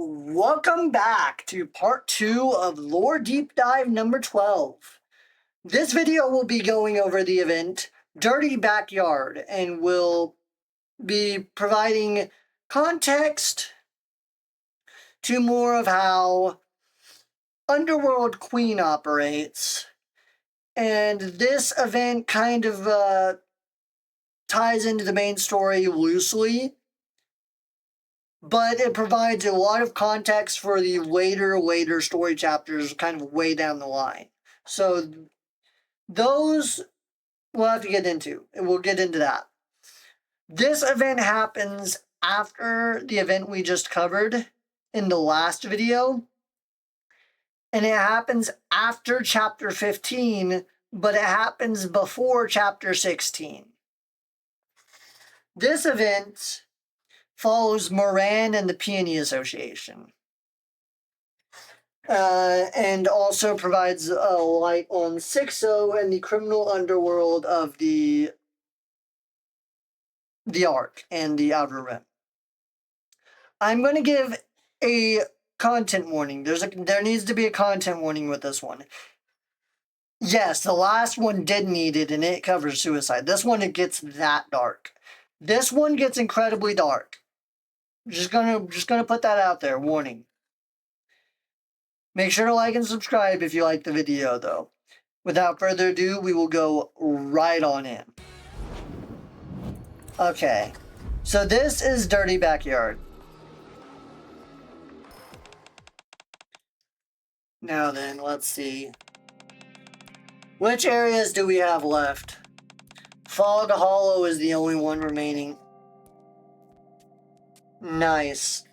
Welcome back to part 2 of Lore Deep Dive number 12. This video will be going over the event Dirty Backyard and will be providing context to more of how Underworld Queen operates. And this event kind of ties into the main story loosely, but it provides a lot of context for the later story chapters kind of way down the line. So those we'll have to get into, and we'll get into that. This event happens after the event we just covered in the last video, and it happens after chapter 15, but it happens before chapter 16. This event follows Moran and the Peony Association, and also provides a light on 6-0 and the criminal underworld of the Ark and the Outer Rim. I'm going to give a content warning. There needs to be a content warning with this one. Yes, the last one did need it, and it covers suicide. This one, it gets that dark. This one gets incredibly dark. Just gonna put that out there. Warning. Make sure to like and subscribe if you like the video, though. Without further ado, we will go right on in. Okay, so this is Dirty Backyard. Now then, let's see. Which areas do we have left? Fog Hollow is the only one remaining. Nice.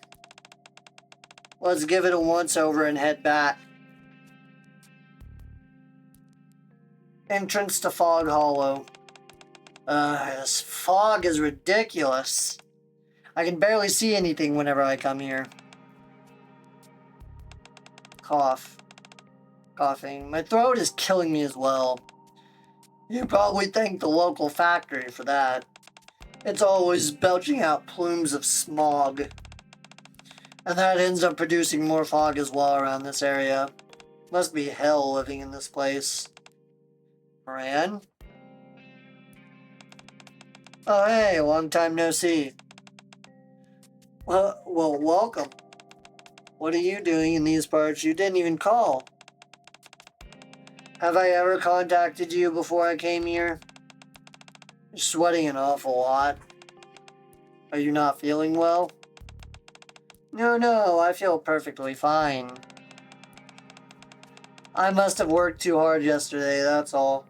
Let's give it a once-over and head back. Entrance to Fog Hollow. This fog is ridiculous. I can barely see anything whenever I come here. Coughing. My throat is killing me as well. You probably thank the local factory for that. It's always belching out plumes of smog. And that ends up producing more fog as well around this area. Must be hell living in this place. Moran? Oh hey, long time no see. Well, welcome. What are you doing in these parts? You didn't even call. Have I ever contacted you before I came here? You're sweating an awful lot. Are you not feeling well? No, I feel perfectly fine. I must have worked too hard yesterday, that's all.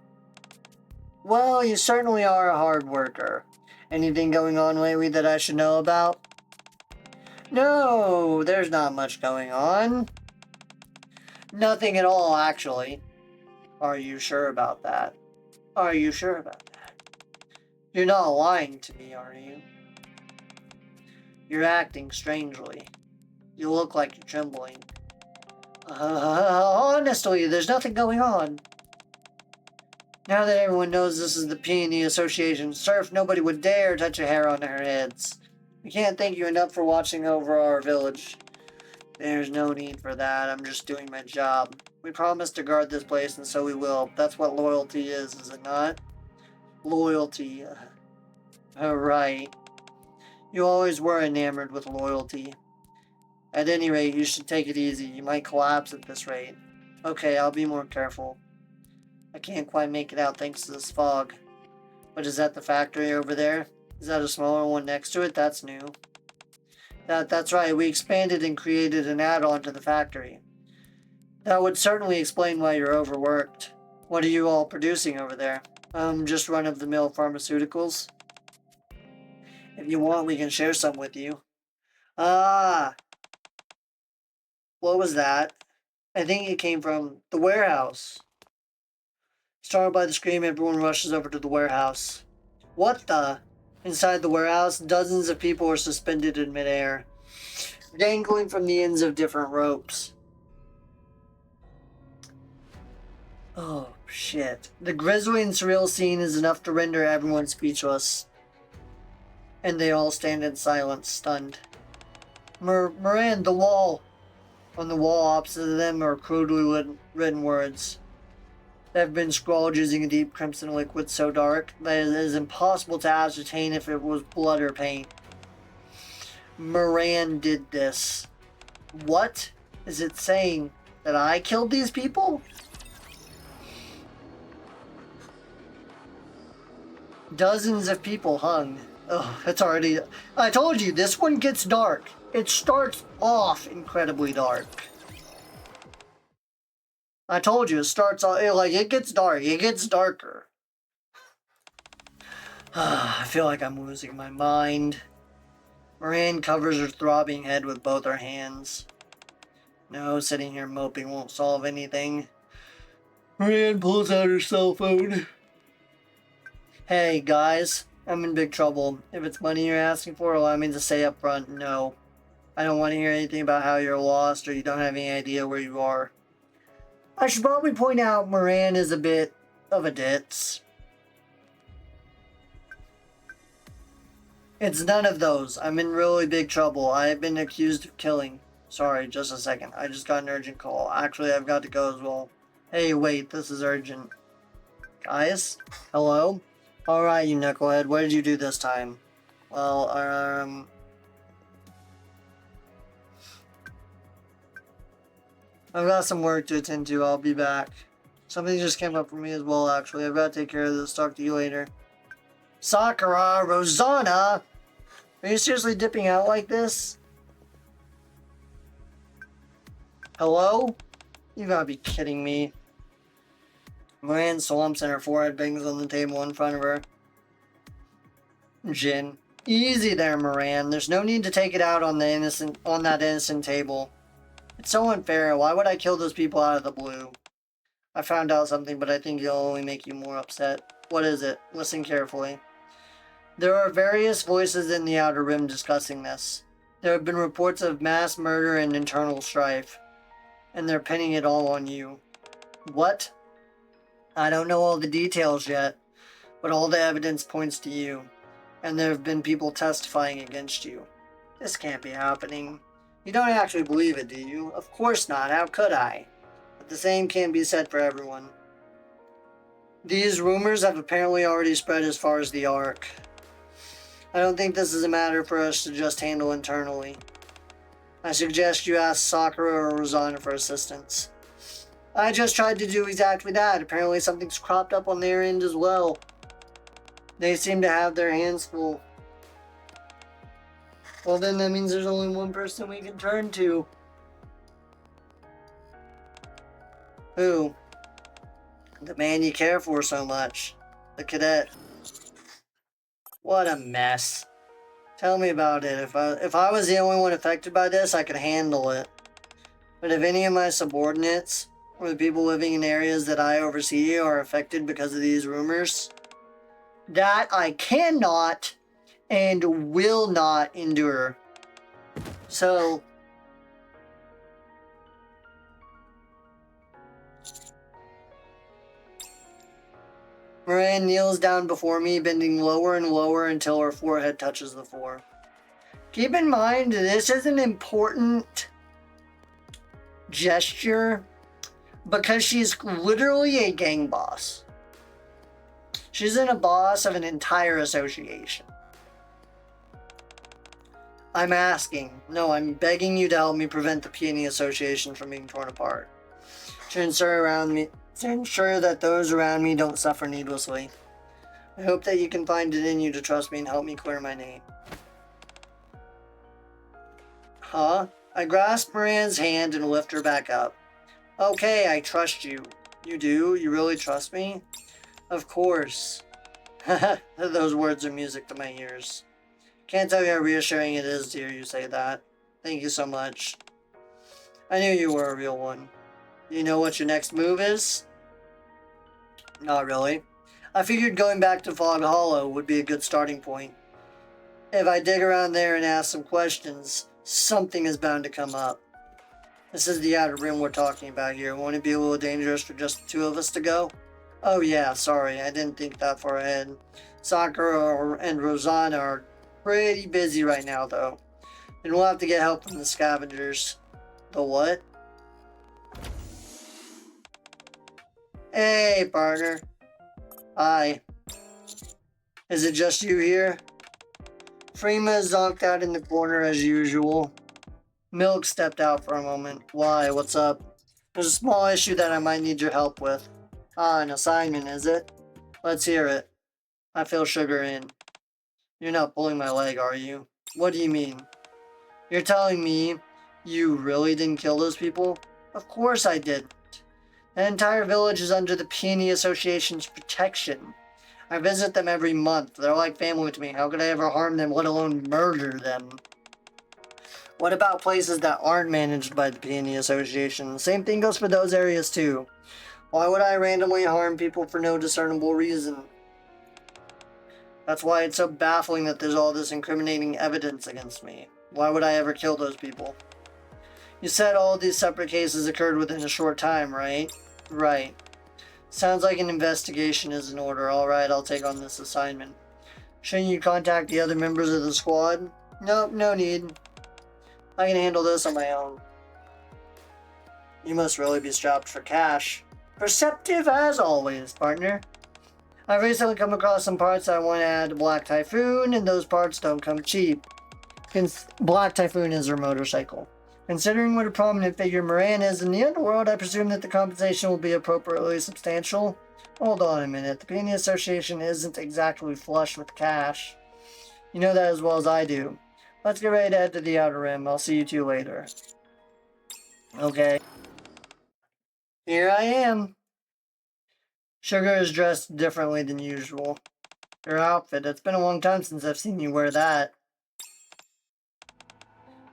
Well, you certainly are a hard worker. Anything going on lately that I should know about? No, there's not much going on. Nothing at all, actually. Are you sure about that? You're not lying to me, are you? You're acting strangely. You look like you're trembling. Honestly, there's nothing going on. Now that everyone knows this is the Peony Association surf, nobody would dare touch a hair on their heads. We can't thank you enough for watching over our village. There's no need for that. I'm just doing my job. We promised to guard this place, and so we will. That's what loyalty is it not? Loyalty. Right. You always were enamored with loyalty. At any rate, you should take it easy. You might collapse at this rate. Okay, I'll be more careful. I can't quite make it out thanks to this fog. But is that the factory over there? Is that a smaller one next to it? That's new. That's right. We expanded and created an add-on to the factory. That would certainly explain why you're overworked. What are you all producing over there? Just run-of-the-mill pharmaceuticals. If you want, we can share some with you. Ah! What was that? I think it came from the warehouse. Startled by the scream, everyone rushes over to the warehouse. What the? Inside the warehouse, dozens of people are suspended in midair, dangling from the ends of different ropes. Oh, shit. The grisly and surreal scene is enough to render everyone speechless. And they all stand in silence, stunned. Moran, the wall. On the wall opposite of them are crudely written words that have been scrawled using a deep crimson liquid so dark that it is impossible to ascertain if it was blood or paint. Moran did this. What is it saying? That I killed these people? Dozens of people hung. Oh, it's already... I told you, this one gets dark. It starts off incredibly dark. I told you, it starts off... Like, it gets dark. It gets darker. I feel like I'm losing my mind. Moran covers her throbbing head with both her hands. No, sitting here moping won't solve anything. Moran pulls out her cell phone. Hey, guys. I'm in big trouble. If it's money you're asking for, allow me to say up front, no. I don't want to hear anything about how you're lost or you don't have any idea where you are. I should probably point out Moran is a bit of a ditz. It's none of those. I'm in really big trouble. I have been accused of killing. Sorry, just a second. I just got an urgent call. Actually, I've got to go as well. Hey, wait, this is urgent. Guys? Hello? Alright, you knucklehead, what did you do this time? Well, I've got some work to attend to, I'll be back. Something just came up for me as well, actually. I've got to take care of this, talk to you later. Sakura, Rosanna! Are you seriously dipping out like this? Hello? You gotta be kidding me. Moran slumps and her forehead bangs on the table in front of her. Jin. Easy there, Moran. There's no need to take it out on that innocent table. It's so unfair. Why would I kill those people out of the blue? I found out something, but I think it'll only make you more upset. What is it? Listen carefully. There are various voices in the Outer Rim discussing this. There have been reports of mass murder and internal strife. And they're pinning it all on you. What? I don't know all the details yet, but all the evidence points to you. And there have been people testifying against you. This can't be happening. You don't actually believe it, do you? Of course not. How could I? But the same can't be said for everyone. These rumors have apparently already spread as far as the Ark. I don't think this is a matter for us to just handle internally. I suggest you ask Sakura or Rosanna for assistance. I just tried to do exactly that. Apparently something's cropped up on their end as well. They seem to have their hands full. Well, then that means there's only one person we can turn to. Who? The man you care for so much. The cadet. What a mess. Tell me about it. If I was the only one affected by this, I could handle it. But if any of my subordinates, or the people living in areas that I oversee, are affected because of these rumors, that I cannot and will not endure. So, Moran kneels down before me, bending lower and lower until her forehead touches the floor. Keep in mind, this is an important gesture because she's literally a gang boss. She's a boss of an entire association. I'm asking, no, I'm begging you to help me prevent the Peony Association from being torn apart. To ensure that those around me don't suffer needlessly. I hope that you can find it in you to trust me and help me clear my name. Huh? I grasp Moran's hand and lift her back up. Okay, I trust you. You do? You really trust me? Of course. Those words are music to my ears. Can't tell you how reassuring it is to hear you say that. Thank you so much. I knew you were a real one. You know what your next move is? Not really. I figured going back to Fog Hollow would be a good starting point. If I dig around there and ask some questions, something is bound to come up. This is the Outer Rim we're talking about here. Won't it be a little dangerous for just the two of us to go? Oh yeah, sorry, I didn't think that far ahead. Sakura and Rosanna are pretty busy right now, though. And we'll have to get help from the scavengers. The what? Hey, partner. Hi. Is it just you here? Freema is zonked out in the corner as usual. Milk stepped out for a moment. Why? What's up? There's a small issue that I might need your help with. Ah, an assignment, is it? Let's hear it. I fill sugar in. You're not pulling my leg, are you? What do you mean? You're telling me you really didn't kill those people? Of course I didn't. An entire village is under the Peony Association's protection. I visit them every month. They're like family to me. How could I ever harm them, let alone murder them? What about places that aren't managed by the Peony Association? The same thing goes for those areas too. Why would I randomly harm people for no discernible reason? That's why it's so baffling that there's all this incriminating evidence against me. Why would I ever kill those people? You said all these separate cases occurred within a short time, right? Right. Sounds like an investigation is in order. Alright, I'll take on this assignment. Shouldn't you contact the other members of the squad? Nope, no need. I can handle this on my own. You must really be strapped for cash. Perceptive as always, partner. I've recently come across some parts I want to add to Black Typhoon, and those parts don't come cheap. Black Typhoon is her motorcycle. Considering what a prominent figure Moran is in the underworld, I presume that the compensation will be appropriately substantial. Hold on a minute, the Peony Association isn't exactly flush with cash. You know that as well as I do. Let's get ready to head to the Outer Rim. I'll see you two later. Okay. Here I am. Sugar is dressed differently than usual. Her outfit, it's been a long time since I've seen you wear that.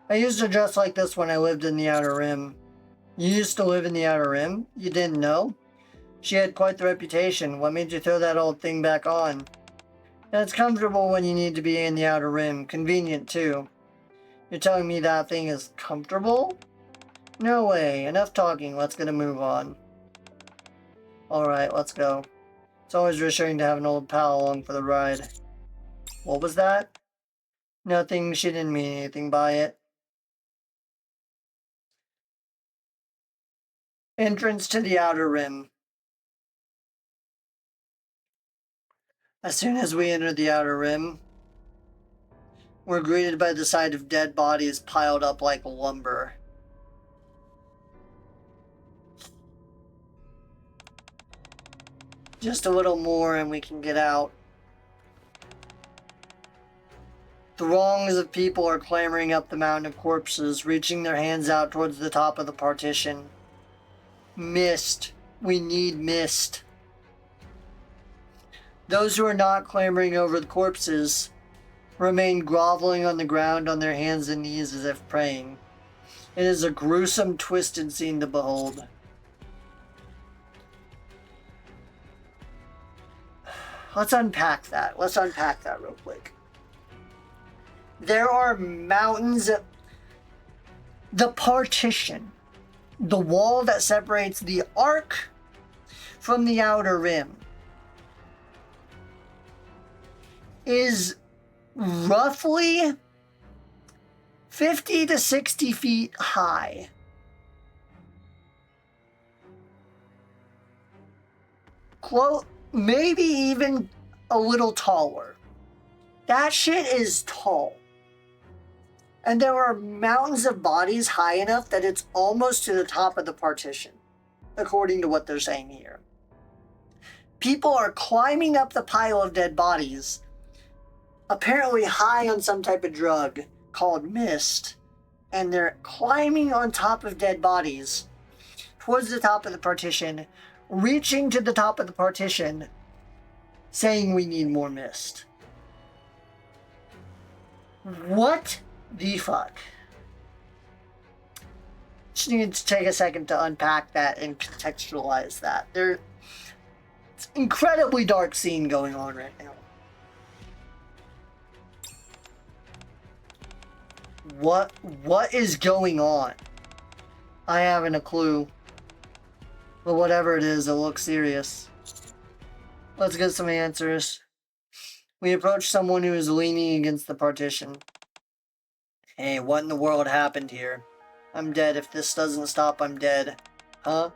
I used to dress like this when I lived in the Outer Rim. You used to live in the Outer Rim? You didn't know? She had quite the reputation. What made you throw that old thing back on? And it's comfortable when you need to be in the Outer Rim. Convenient, too. You're telling me that thing is comfortable? No way. Enough talking. Let's get a move on. Alright, let's go. It's always reassuring to have an old pal along for the ride. What was that? Nothing. She didn't mean anything by it. Entrance to the Outer Rim. As soon as we enter the Outer Rim, we're greeted by the sight of dead bodies piled up like lumber. Just a little more and we can get out. Throngs of people are clambering up the mountain of corpses, reaching their hands out towards the top of the partition. Mist. We need mist. Those who are not clambering over the corpses remain groveling on the ground on their hands and knees as if praying. It is a gruesome, twisted scene to behold. Let's unpack that. Let's unpack that real quick. There are mountains. The partition. The wall that separates the Ark from the Outer Rim is roughly 50 to 60 feet high. Maybe even a little taller. That shit is tall. And there are mountains of bodies high enough that it's almost to the top of the partition, according to what they're saying here. People are climbing up the pile of dead bodies, apparently high on some type of drug called mist, and they're climbing on top of dead bodies towards the top of the partition, reaching to the top of the partition, saying we need more mist. What the fuck? Just need to take a second to unpack that and contextualize that. It's an incredibly dark scene going on right now. What is going on? I haven't a clue. But whatever it is, it looks serious. Let's get some answers. We approach someone who is leaning against the partition. Hey, what in the world happened here? I'm dead. If this doesn't stop, I'm dead. Huh?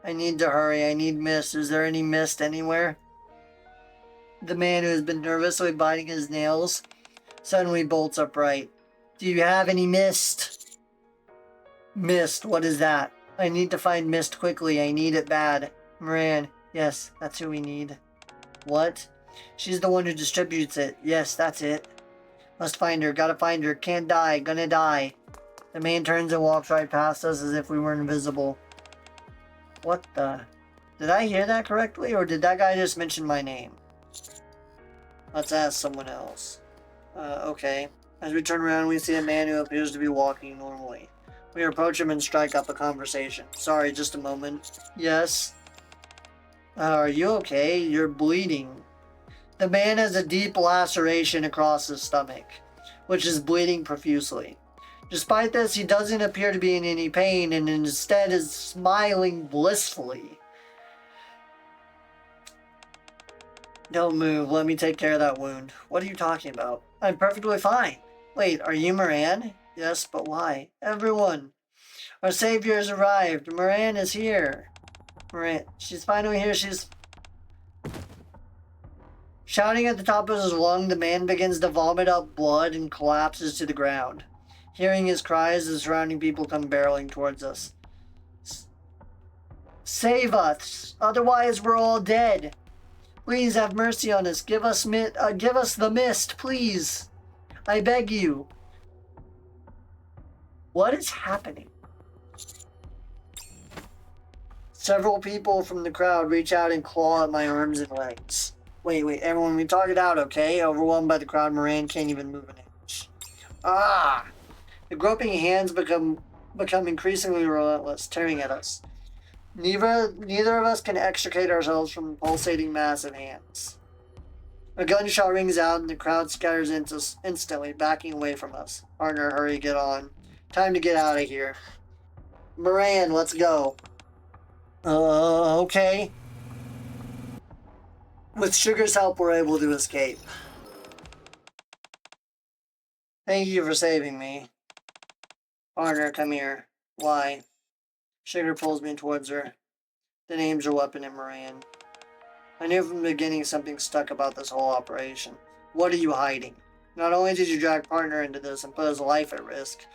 I need to hurry. I need mist. Is there any mist anywhere? The man who has been nervously biting his nails suddenly bolts upright. Do you have any mist? Mist, what is that? I need to find mist quickly. I need it bad. Moran, yes, that's who we need. What? She's the one who distributes it. Yes, that's it. Must find her. Gotta find her. Can't die. Gonna die. The man turns and walks right past us as if we were invisible. What the? Did I hear that correctly, or did that guy just mention my name? Let's ask someone else. Okay. As we turn around, we see a man who appears to be walking normally. We approach him and strike up a conversation. Sorry, just a moment. Yes? Are you okay? You're bleeding. The man has a deep laceration across his stomach, which is bleeding profusely. Despite this, he doesn't appear to be in any pain and instead is smiling blissfully. Don't move. Let me take care of that wound. What are you talking about? I'm perfectly fine. Wait, are you Moran? Yes, but why? Everyone. Our savior has arrived. Moran is here. Moran, she's finally here. She's... Shouting at the top of his lung, the man begins to vomit up blood and collapses to the ground. Hearing his cries, the surrounding people come barreling towards us. Save us! Otherwise we're all dead! Please have mercy on us. Give us the mist, please. I beg you. What is happening? Several people from the crowd reach out and claw at my arms and legs. Wait, everyone, we talk it out, okay? Overwhelmed by the crowd, Moran can't even move an inch. Ah! The groping hands become increasingly relentless, tearing at us. Neither of us can extricate ourselves from the pulsating mass of hands. A gunshot rings out and the crowd scatters instantly, backing away from us. Partner, hurry, get on. Time to get out of here. Moran, let's go. Okay. With Sugar's help, we're able to escape. Thank you for saving me. Partner, come here. Why? Sugar pulls me towards her. Then aims her weapon at Moran. I knew from the beginning something stuck about this whole operation. What are you hiding? Not only did you drag Partner into this and put his life at risk,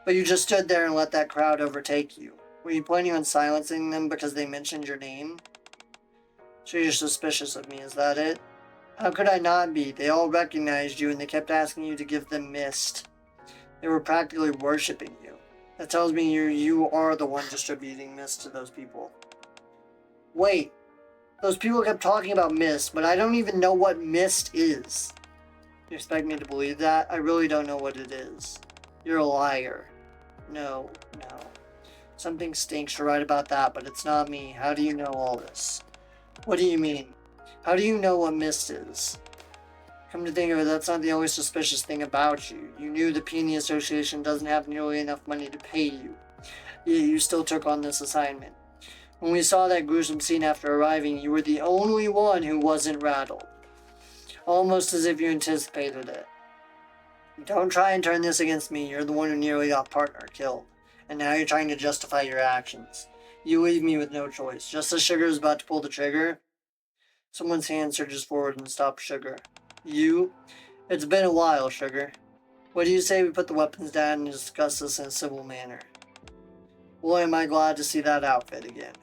but you just stood there and let that crowd overtake you. Were you planning on silencing them because they mentioned your name? So you're suspicious of me, is that it? How could I not be? They all recognized you and they kept asking you to give them mist. They were practically worshipping you. That tells me you are the one distributing mist to those people. Wait, those people kept talking about mist, but I don't even know what mist is. You expect me to believe that? I really don't know what it is. You're a liar. No. Something stinks, you're right about that, but it's not me. How do you know all this? What do you mean? How do you know what mist is? Come to think of it, that's not the only suspicious thing about you. You knew the Peony Association doesn't have nearly enough money to pay you. Yet you still took on this assignment. When we saw that gruesome scene after arriving, you were the only one who wasn't rattled. Almost as if you anticipated it. Don't try and turn this against me. You're the one who nearly got Partner killed. And now you're trying to justify your actions. You leave me with no choice. Just as Sugar is about to pull the trigger, someone's hand surges forward and stops Sugar. You? It's been a while, Sugar. What do you say we put the weapons down and discuss this in a civil manner? Boy, am I glad to see that outfit again.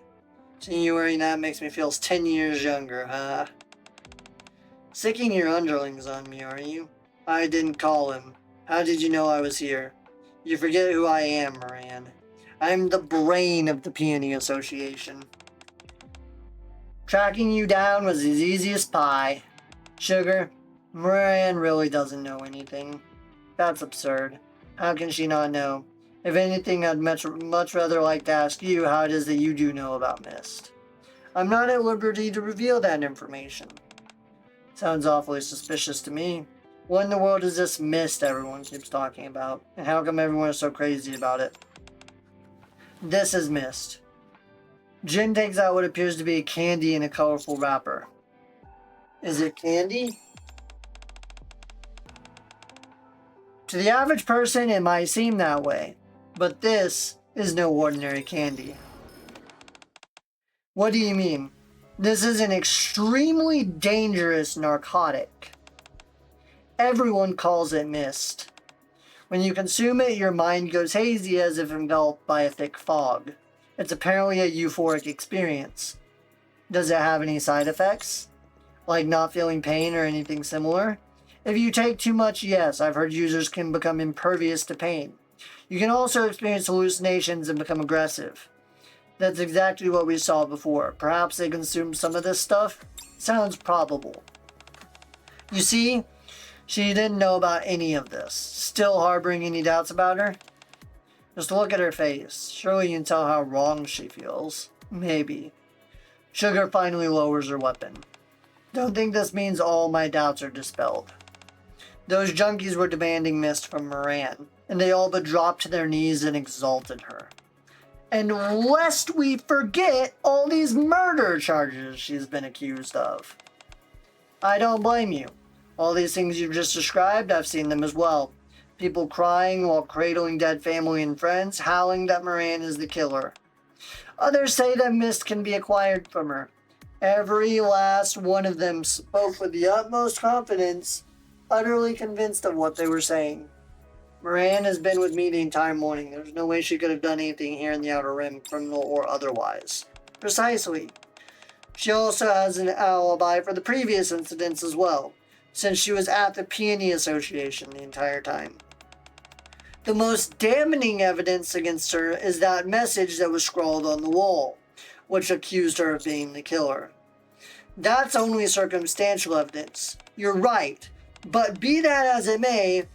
Seeing you wearing that makes me feel 10 years younger, huh? Sicking your underlings on me, are you? I didn't call him. How did you know I was here? You forget who I am, Moran. I'm the brain of the Peony Association. Tracking you down was as easy as pie. Sugar, Moran really doesn't know anything. That's absurd. How can she not know? If anything, I'd much rather like to ask you how it is that you do know about Mist. I'm not at liberty to reveal that information. Sounds awfully suspicious to me. What in the world is this Mist everyone keeps talking about? And how come everyone is so crazy about it? This is Mist. Jin takes out what appears to be a candy in a colorful wrapper. Is it candy? To the average person, it might seem that way, but this is no ordinary candy. What do you mean? This is an extremely dangerous narcotic. Everyone calls it mist. When you consume it, your mind goes hazy as if enveloped by a thick fog. It's apparently a euphoric experience. Does it have any side effects? Like not feeling pain or anything similar? If you take too much, yes, I've heard users can become impervious to pain. You can also experience hallucinations and become aggressive. That's exactly what we saw before. Perhaps they consumed some of this stuff? Sounds probable. You see, she didn't know about any of this. Still harboring any doubts about her? Just look at her face. Surely you can tell how wrong she feels. Maybe. Sugar finally lowers her weapon. Don't think this means all my doubts are dispelled. Those junkies were demanding mist from Moran, and they all but dropped to their knees and exalted her. And lest we forget all these murder charges she's been accused of. I don't blame you. All these things you just described, I've seen them as well. People crying while cradling dead family and friends, howling that Moran is the killer. Others say that mist can be acquired from her. Every last one of them spoke with the utmost confidence, utterly convinced of what they were saying. Moran has been with me the entire morning. There's no way she could have done anything here in the Outer Rim, criminal or otherwise. Precisely. She also has an alibi for the previous incidents as well, since she was at the Peony Association the entire time. The most damning evidence against her is that message that was scrawled on the wall, which accused her of being the killer. That's only circumstantial evidence. You're right. But be that as it may,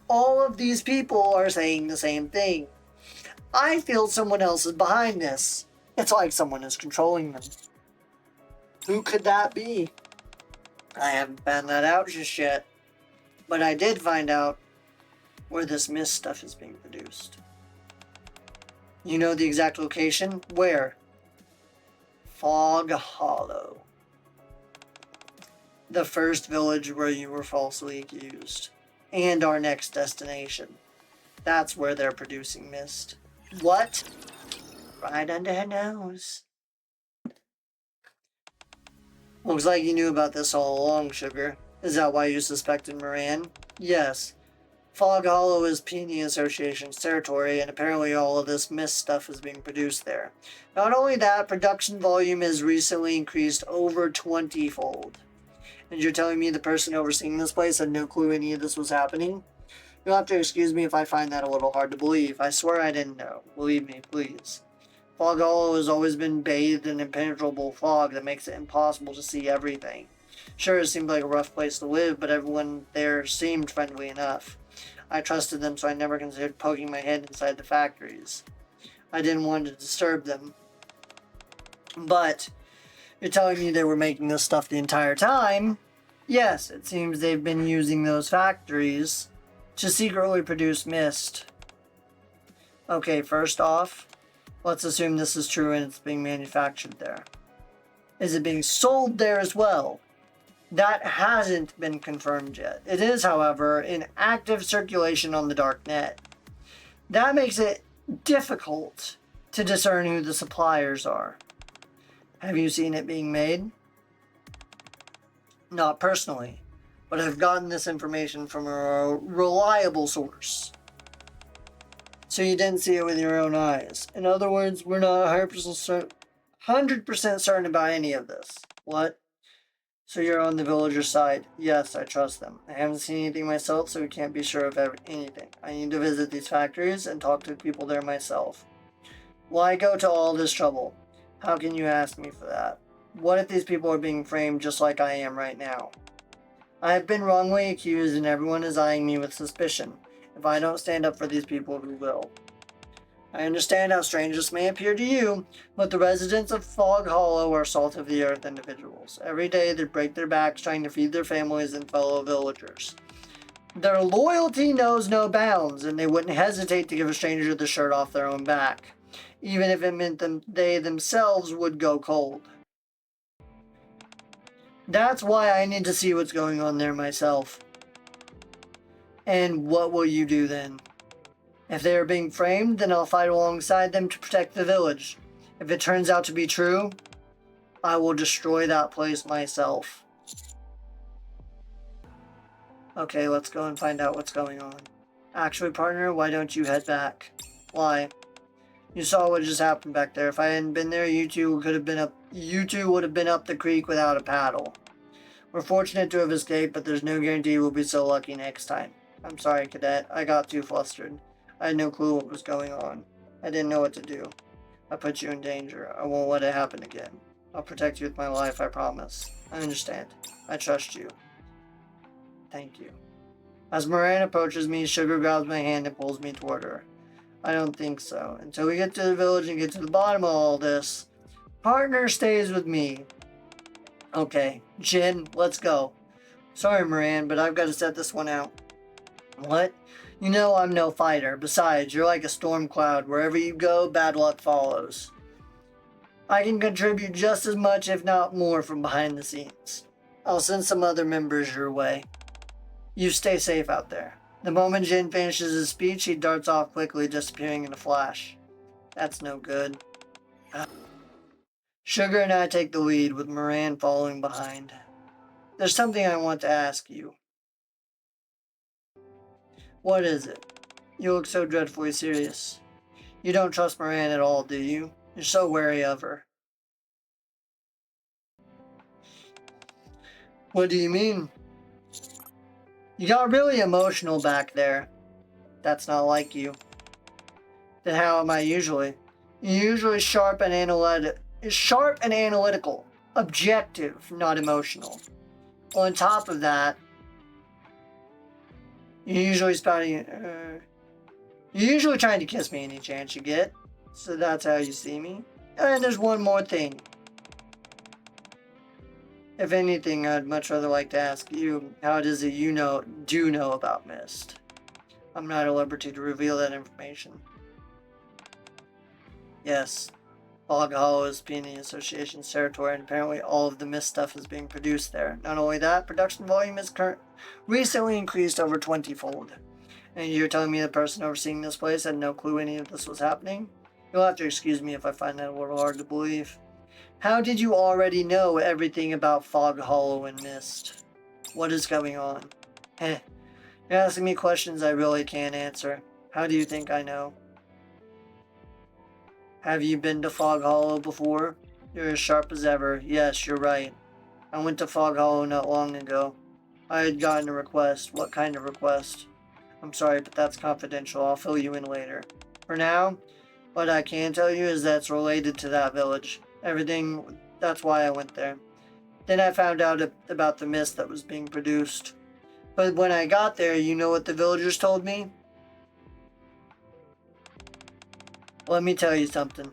all of these people are saying the same thing. I feel someone else is behind this. It's like someone is controlling them. Who could that be? I haven't found that out just yet. But I did find out where this mist stuff is being produced. You know the exact location? Where? Fog Hollow. The first village where you were falsely accused. And our next destination. That's where they're producing mist. What? Right under her nose. Looks like you knew about this all along, Sugar. Is that why you suspected Moran? Yes. Fog Hollow is Peony Association's territory, and apparently all of this mist stuff is being produced there. Not only that, production volume has recently increased over 20-fold. And you're telling me the person overseeing this place had no clue any of this was happening? You'll have to excuse me if I find that a little hard to believe. I swear I didn't know. Believe me, please. Fog Hollow has always been bathed in impenetrable fog that makes it impossible to see everything. Sure, it seemed like a rough place to live, but everyone there seemed friendly enough. I trusted them, so I never considered poking my head inside the factories. I didn't want to disturb them. But you're telling me they were making this stuff the entire time? Yes, it seems they've been using those factories to secretly produce mist. Okay, first off, let's assume this is true and it's being manufactured there. Is it being sold there as well? That hasn't been confirmed yet. It is, however, in active circulation on the dark net. That makes it difficult to discern who the suppliers are. Have you seen it being made? Not personally, but I've gotten this information from a reliable source. So you didn't see it with your own eyes. In other words, we're not 100% certain about any of this. What? So you're on the villager's side. Yes, I trust them. I haven't seen anything myself, so we can't be sure of anything. I need to visit these factories and talk to the people there myself. Why go to all this trouble? How can you ask me for that? What if these people are being framed just like I am right now? I have been wrongly accused and everyone is eyeing me with suspicion. If I don't stand up for these people, who will? I understand how strange this may appear to you, but the residents of Fog Hollow are salt-of-the-earth individuals. Every day they break their backs trying to feed their families and fellow villagers. Their loyalty knows no bounds, and they wouldn't hesitate to give a stranger the shirt off their own back, even if it meant they themselves would go cold. That's why I need to see what's going on there myself. And what will you do then? If they are being framed, then I'll fight alongside them to protect the village. If it turns out to be true, I will destroy that place myself. Okay, let's go and find out what's going on. Actually, partner, why don't you head back? Why? You saw what just happened back there. If I hadn't been there, you two would have been up the creek without a paddle. We're fortunate to have escaped, but there's no guarantee we'll be so lucky next time. I'm sorry, Cadet. I got too flustered. I had no clue what was going on. I didn't know what to do. I put you in danger. I won't let it happen again. I'll protect you with my life, I promise. I understand. I trust you. Thank you. As Moran approaches me, Sugar grabs my hand and pulls me toward her. I don't think so. Until we get to the village and get to the bottom of all this, partner stays with me. Okay, Jin, let's go. Sorry, Moran, but I've got to set this one out. What? You know I'm no fighter. Besides, you're like a storm cloud. Wherever you go, bad luck follows. I can contribute just as much, if not more, from behind the scenes. I'll send some other members your way. You stay safe out there. The moment Jin finishes his speech, he darts off quickly, disappearing in a flash. That's no good. Sugar and I take the lead, with Moran following behind. There's something I want to ask you. What is it? You look so dreadfully serious. You don't trust Moran at all, do you? You're so wary of her. What do you mean? You got really emotional back there. That's not like you. Then how am I usually? You're usually sharp and analytical. Objective, not emotional. On top of that, you're usually you're usually trying to kiss me any chance you get. So that's how you see me. And there's one more thing. If anything, I'd much rather like to ask you, how it is that you do know about Mist? I'm not at liberty to reveal that information. Yes, Fog Hollow is Peony Association's territory, and apparently all of the Mist stuff is being produced there. Not only that, production volume is recently increased over 20-fold. And you're telling me the person overseeing this place had no clue any of this was happening? You'll have to excuse me if I find that a little hard to believe. How did you already know everything about Fog Hollow and Mist? What is going on? You're asking me questions I really can't answer. How do you think I know? Have you been to Fog Hollow before? You're as sharp as ever. Yes, you're right. I went to Fog Hollow not long ago. I had gotten a request. What kind of request? I'm sorry, but that's confidential. I'll fill you in later. For now, what I can tell you is that it's related to that village. Everything, that's why I went there. Then I found out about the mist that was being produced. But when I got there, you know what the villagers told me? Let me tell you something.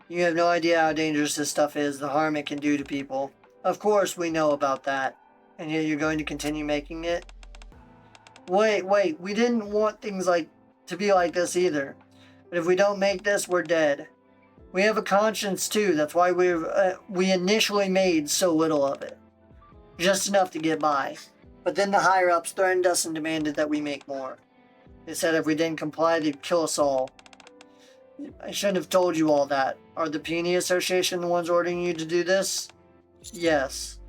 You have no idea how dangerous this stuff is, the harm it can do to people. Of course we know about that. And yet you're going to continue making it? Wait, we didn't want things to be like this either. But if we don't make this, we're dead. We have a conscience too, that's why we initially made so little of it. Just enough to get by. But then the higher-ups threatened us and demanded that we make more. They said if we didn't comply, they'd kill us all. I shouldn't have told you all that. Are the Peony Association the ones ordering you to do this? Yes.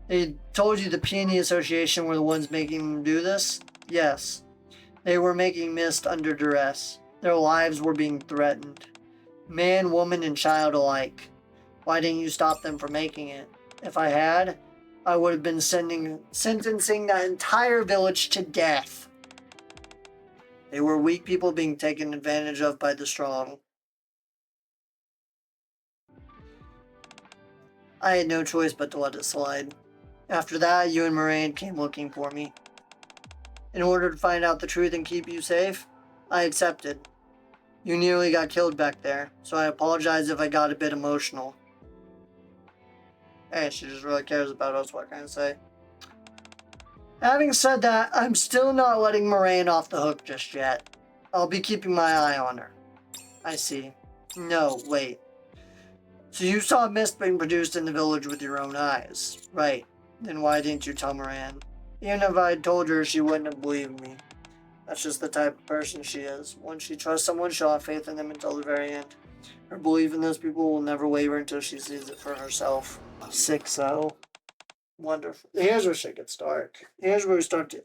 They told you the Peony Association were the ones making them do this? Yes. They were making Mist under duress. Their lives were being threatened. Man, woman, and child alike. Why didn't you stop them from making it? If I had, I would have been sentencing that entire village to death. They were weak people being taken advantage of by the strong. I had no choice but to let it slide. After that, you and Moraine came looking for me. In order to find out the truth and keep you safe, I accepted. You nearly got killed back there, so I apologize if I got a bit emotional. Hey, she just really cares about us, what can I say? Having said that, I'm still not letting Moraine off the hook just yet. I'll be keeping my eye on her. I see. No, wait. So you saw Mist being produced in the village with your own eyes. Right. Then why didn't you tell Moran? Even if I had told her, she wouldn't have believed me. That's just the type of person she is. Once she trusts someone, she'll have faith in them until the very end. Her belief in those people will never waver until she sees it for herself. 6-0. Wonderful. Here's where shit gets dark. Here's where we start to...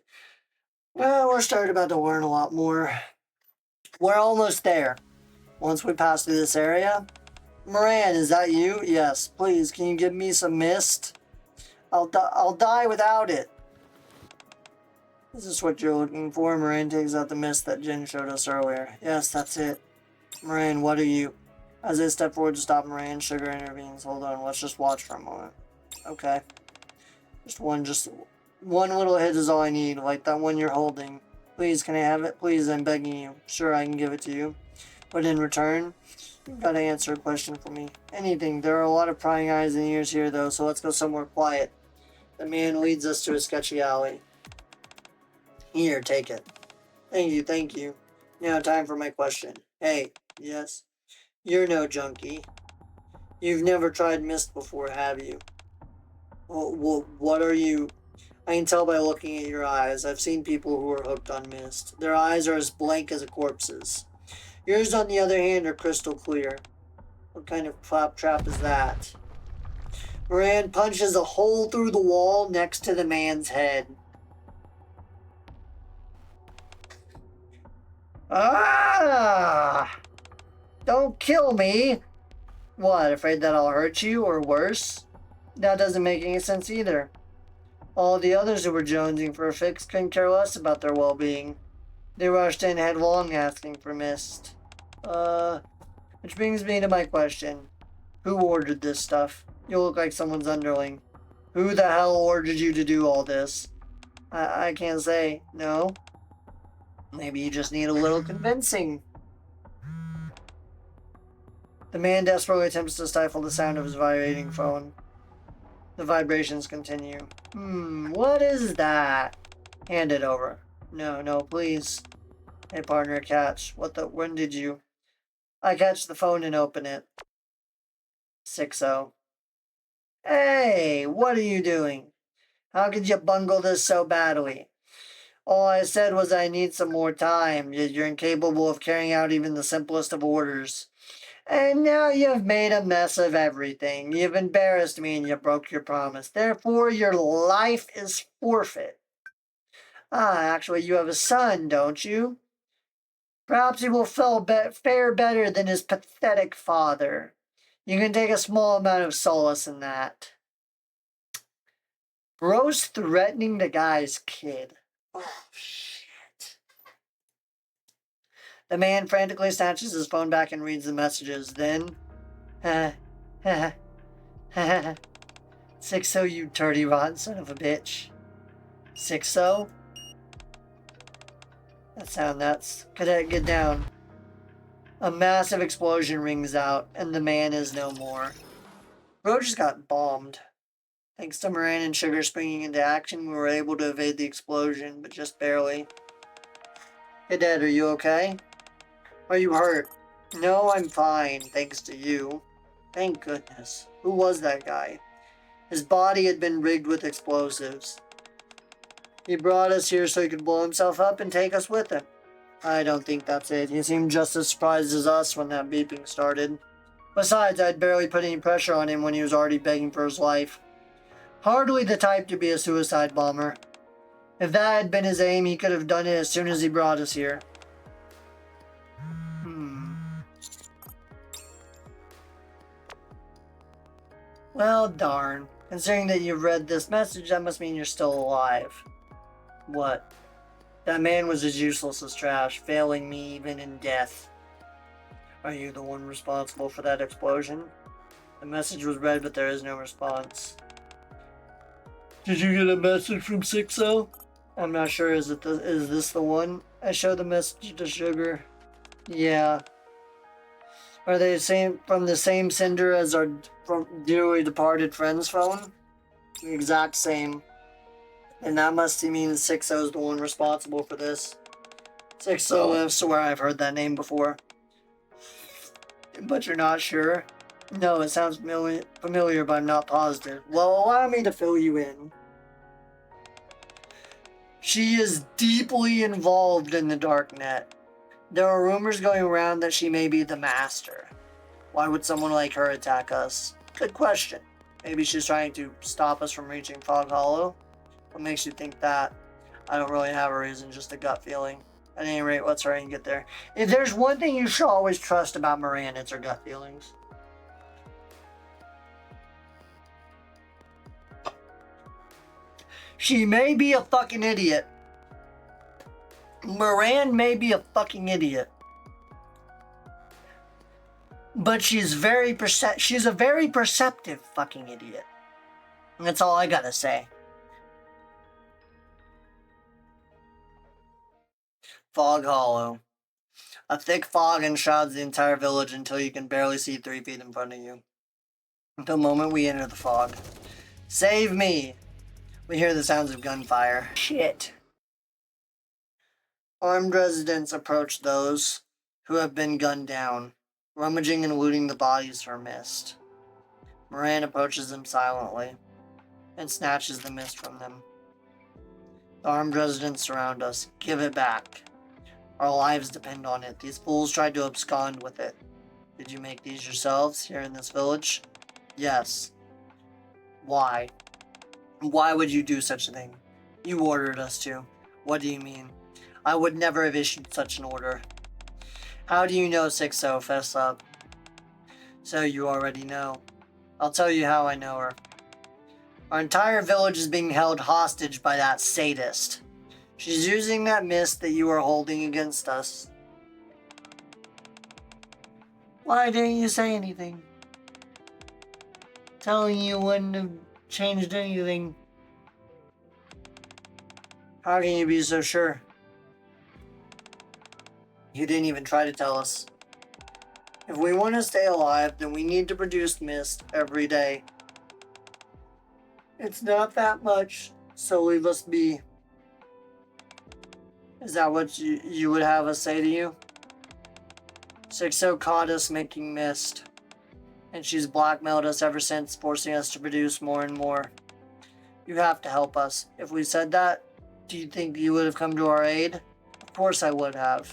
Well, we're starting about to learn a lot more. We're almost there. Once we pass through this area... Moran, is that you? Yes. Please, can you give me some mist? I'll die without it. Is this what you're looking for? Moran takes out the mist that Jin showed us earlier. Yes, that's it. Moran, what are you? As I step forward to stop Moran, Sugar intervenes. Hold on, let's just watch for a moment. Okay. Just one little hit is all I need, like that one you're holding. Please, can I have it? Please, I'm begging you. Sure, I can give it to you. But in return, you've got to answer a question for me. Anything. There are a lot of prying eyes and ears here, though, so let's go somewhere quiet. The man leads us to a sketchy alley. Here, take it. Thank you. Now, time for my question. Hey, yes? You're no junkie. You've never tried mist before, have you? Well, what are you... I can tell by looking at your eyes. I've seen people who are hooked on mist. Their eyes are as blank as a corpse's. Yours, on the other hand, are crystal clear. What kind of claptrap is that? Moran punches a hole through the wall next to the man's head. Ah! Don't kill me! What, afraid that I'll hurt you, or worse? That doesn't make any sense either. All the others who were jonesing for a fix couldn't care less about their well-being. They rushed in headlong asking for mist. Which brings me to my question. Who ordered this stuff? You look like someone's underling. Who the hell ordered you to do all this? I can't say. No? Maybe you just need a little convincing. The man desperately attempts to stifle the sound of his vibrating phone. The vibrations continue. What is that? Hand it over. No, please. Hey, partner, catch. When did you? I catch the phone and open it. 6-0. Hey, what are you doing? How could you bungle this so badly? All I said was I need some more time, yet you're incapable of carrying out even the simplest of orders. And now you've made a mess of everything. You've embarrassed me and you broke your promise. Therefore, your life is forfeit. Actually, you have a son, don't you? Perhaps he will fare better than his pathetic father. You can take a small amount of solace in that. Bro's threatening the guy's kid. Oh, shit. The man frantically snatches his phone back and reads the messages. Then, 6-0, you dirty rotten son of a bitch. 6-0? That sound nuts. Cadet, get down. A massive explosion rings out, and the man is no more. Bro just got bombed. Thanks to Moran and Sugar springing into action, we were able to evade the explosion, but just barely. Cadet, are you okay? Are you hurt? No, I'm fine, thanks to you. Thank goodness. Who was that guy? His body had been rigged with explosives. He brought us here so he could blow himself up and take us with him. I don't think that's it. He seemed just as surprised as us when that beeping started. Besides, I'd barely put any pressure on him when he was already begging for his life. Hardly the type to be a suicide bomber. If that had been his aim, he could have done it as soon as he brought us here. Well, darn. Considering that you've read this message, that must mean you're still alive. What? That man was as useless as trash, failing me even in death. Are you the one responsible for that explosion? The message was read, but there is no response. Did you get a message from 6-0? I'm not sure. Is this the one? I showed the message to Sugar. Yeah. Are they from the same sender as our dearly departed friend's phone? The exact same. And that must mean 6-0 is the one responsible for this. 6-0, I swear I've heard that name before. But you're not sure? No, it sounds familiar, but I'm not positive. Well, allow me to fill you in. She is deeply involved in the darknet. There are rumors going around that she may be the master. Why would someone like her attack us? Good question. Maybe she's trying to stop us from reaching Fog Hollow? What makes you think that? I don't really have a reason, just a gut feeling. At any rate, let's hurry and get there. If there's one thing you should always trust about Moran, it's her gut feelings. She may be a fucking idiot. Moran may be a fucking idiot. But she's a very perceptive fucking idiot. And that's all I gotta say. Fog Hollow. A thick fog enshrouds the entire village until you can barely see 3 feet in front of you. The moment we enter the fog. Save me! We hear the sounds of gunfire. Shit. Armed residents approach those who have been gunned down, rummaging and looting the bodies for mist. Moran approaches them silently and snatches the mist from them. The armed residents surround us. Give it back. Our lives depend on it. These fools tried to abscond with it. Did you make these yourselves here in this village? Yes. Why? Why would you do such a thing? You ordered us to. What do you mean? I would never have issued such an order. How do you know 6-0? Fess up. So you already know. I'll tell you how I know her. Our entire village is being held hostage by that sadist. She's using that mist that you are holding against us. Why didn't you say anything? Telling you wouldn't have changed anything. How can you be so sure? You didn't even try to tell us. If we want to stay alive, then we need to produce mist every day. It's not that much, so leave us be. Is that what you would have us say to you? 6-0 caught us making mist, and she's blackmailed us ever since, forcing us to produce more and more. You have to help us. If we said that, do you think you would have come to our aid? Of course I would have.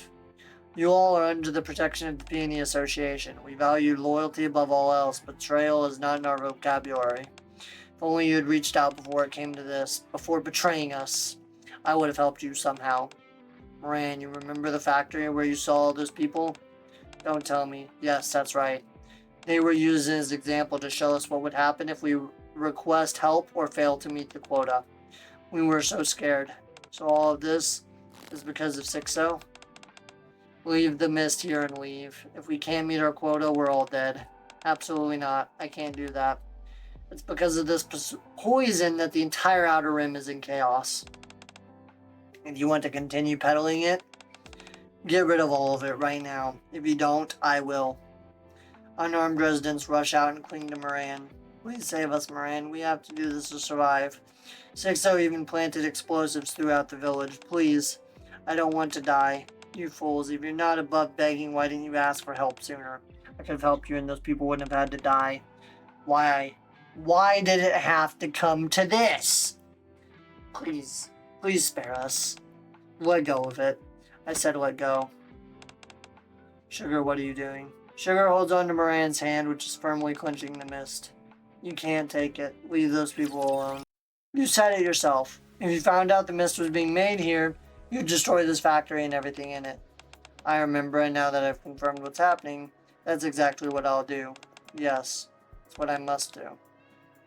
You all are under the protection of the Peony Association. We value loyalty above all else, but betrayal is not in our vocabulary. If only you had reached out before it came to this, before betraying us, I would have helped you somehow. Moran, you remember the factory where you saw all those people? Don't tell me. Yes, that's right. They were used as an example to show us what would happen if we request help or fail to meet the quota. We were so scared. So all of this is because of 6-0? Leave the mist here and leave. If we can't meet our quota, we're all dead. Absolutely not. I can't do that. It's because of this poison that the entire Outer Rim is in chaos. If you want to continue peddling it, get rid of all of it right now. If you don't, I will. Unarmed residents rush out and cling to Moran. Please save us, Moran. We have to do this to survive. 6-0 even planted explosives throughout the village. Please. I don't want to die. You fools. If you're not above begging, why didn't you ask for help sooner? I could have helped you and those people wouldn't have had to die. Why? Why did it have to come to this? Please. Please spare us. Let go of it. I said let go. Sugar, what are you doing? Sugar holds onto Moran's hand, which is firmly clenching the mist. You can't take it. Leave those people alone. You said it yourself. If you found out the mist was being made here, you'd destroy this factory and everything in it. I remember, and now that I've confirmed what's happening, that's exactly what I'll do. Yes, it's what I must do.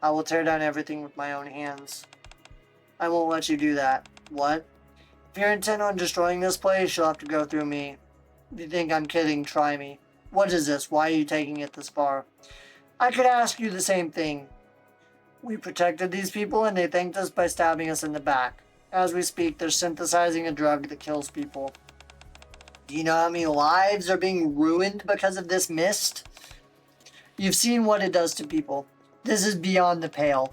I will tear down everything with my own hands. I won't let you do that. What? If you're intent on destroying this place, you'll have to go through me. If you think I'm kidding, try me. What is this? Why are you taking it this far? I could ask you the same thing. We protected these people and they thanked us by stabbing us in the back. As we speak, they're synthesizing a drug that kills people. Do you know how many lives are being ruined because of this mist? You've seen what it does to people. This is beyond the pale.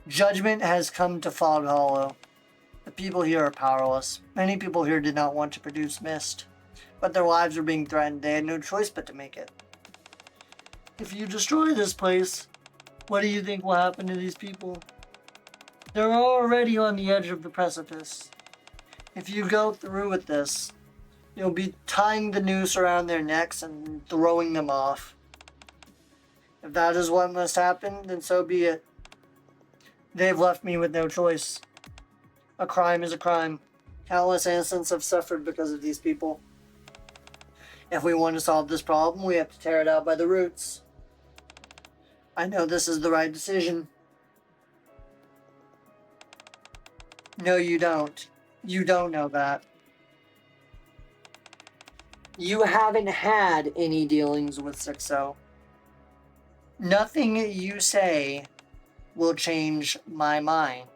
Judgment has come to Fog Hollow. The people here are powerless. Many people here did not want to produce mist, but their lives were being threatened. They had no choice but to make it. If you destroy this place, what do you think will happen to these people? They're already on the edge of the precipice. If you go through with this, you'll be tying the noose around their necks and throwing them off. If that is what must happen, then so be it. They've left me with no choice. A crime is a crime. Countless innocents have suffered because of these people. If we want to solve this problem, we have to tear it out by the roots. I know this is the right decision. No, you don't. You don't know that. You haven't had any dealings with 6-0. Nothing you say will change my mind.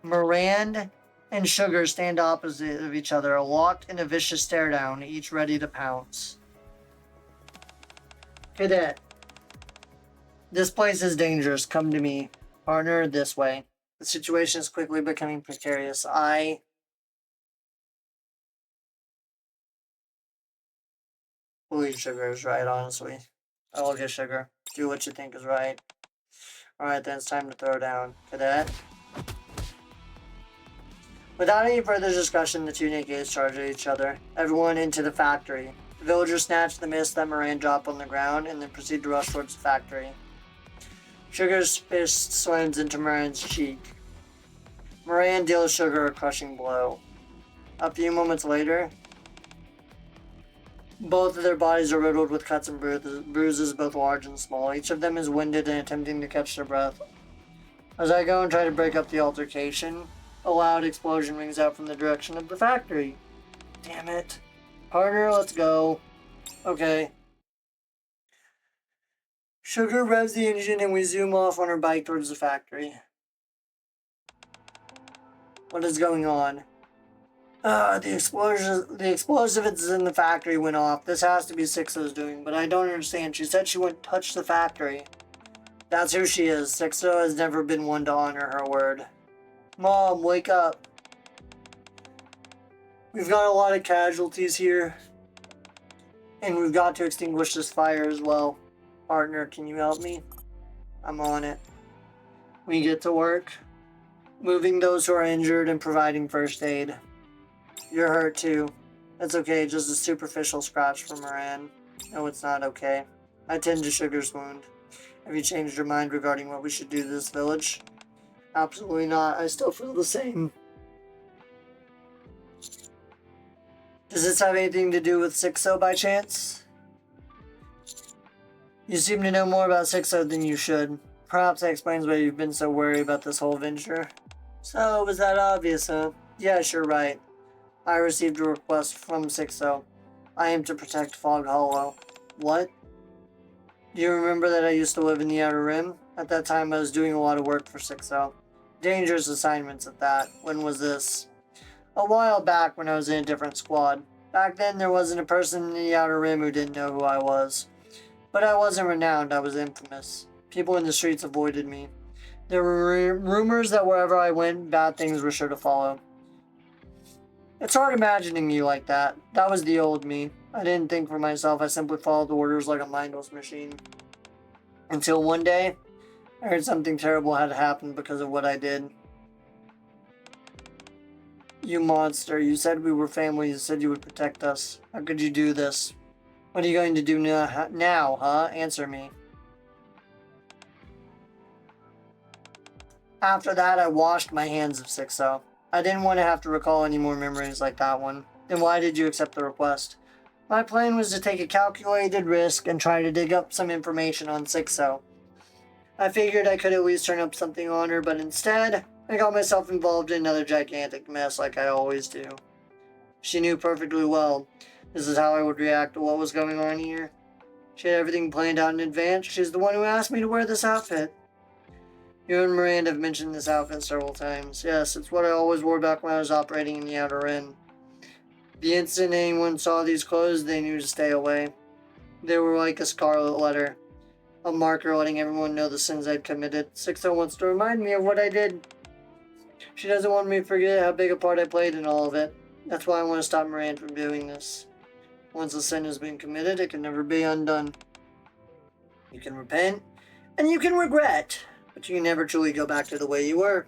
Moran and Sugar stand opposite of each other, locked in a vicious stare down, each ready to pounce. Cadet, this place is dangerous. Come to me. Partner, this way. The situation is quickly becoming precarious. I believe Sugar is right, honestly. I will get Sugar. Do what you think is right. Alright, then it's time to throw down. Cadet. Without any further discussion, the two Nikkes charged at each other. Everyone into the factory. The villagers snatched the mist that Moran dropped on the ground and then proceed to rush towards the factory. Sugar's fist slams into Moran's cheek. Moran deals Sugar a crushing blow. A few moments later, both of their bodies are riddled with cuts and bruises, both large and small. Each of them is winded and attempting to catch their breath. As I go and try to break up the altercation, a loud explosion rings out from the direction of the factory. Damn it. Partner, let's go. Okay. Sugar revs the engine and we zoom off on her bike towards the factory. What is going on? The explosives in the factory went off. This has to be 6-0's doing, but I don't understand. She said she wouldn't touch the factory. That's who she is. 6-0 has never been one to honor her word. Mom, wake up. We've got a lot of casualties here. And we've got to extinguish this fire as well. Partner, can you help me? I'm on it. We get to work. Moving those who are injured and providing first aid. You're hurt too. That's okay, just a superficial scratch from Moran. No, it's not okay. I tend to Sugar's wound. Have you changed your mind regarding what we should do to this village? Absolutely not. I still feel the same. Does this have anything to do with 6-0 by chance? You seem to know more about 6-0 than you should. Perhaps that explains why you've been so worried about this whole venture. So, was that obvious, huh? Yes, you're right. I received a request from 6-0. I am to protect Fog Hollow. What? Do you remember that I used to live in the Outer Rim? At that time, I was doing a lot of work for 6-0. Dangerous assignments at that. When was this? A while back when I was in a different squad. Back then, there wasn't a person in the Outer Rim who didn't know who I was. But I wasn't renowned, I was infamous. People in the streets avoided me. There were rumors that wherever I went, bad things were sure to follow. It's hard imagining you like that. That was the old me. I didn't think for myself, I simply followed the orders like a mindless machine. Until one day, I heard something terrible had happened because of what I did. You monster, you said we were family, you said you would protect us. How could you do this? What are you going to do now, huh? Answer me. After that, I washed my hands of 6-0. I didn't want to have to recall any more memories like that one. Then why did you accept the request? My plan was to take a calculated risk and try to dig up some information on 6-0. I figured I could at least turn up something on her, but instead, I got myself involved in another gigantic mess like I always do. She knew perfectly well this is how I would react to what was going on here. She had everything planned out in advance. She's the one who asked me to wear this outfit. You and Miranda have mentioned this outfit several times. Yes, it's what I always wore back when I was operating in the Outer Rim. The instant anyone saw these clothes, they knew to stay away. They were like a scarlet letter. A marker letting everyone know the sins I'd committed. 6-0 wants to remind me of what I did. She doesn't want me to forget how big a part I played in all of it. That's why I want to stop Miranda from doing this. Once a sin has been committed, it can never be undone. You can repent, and you can regret, But you can never truly go back to the way you were.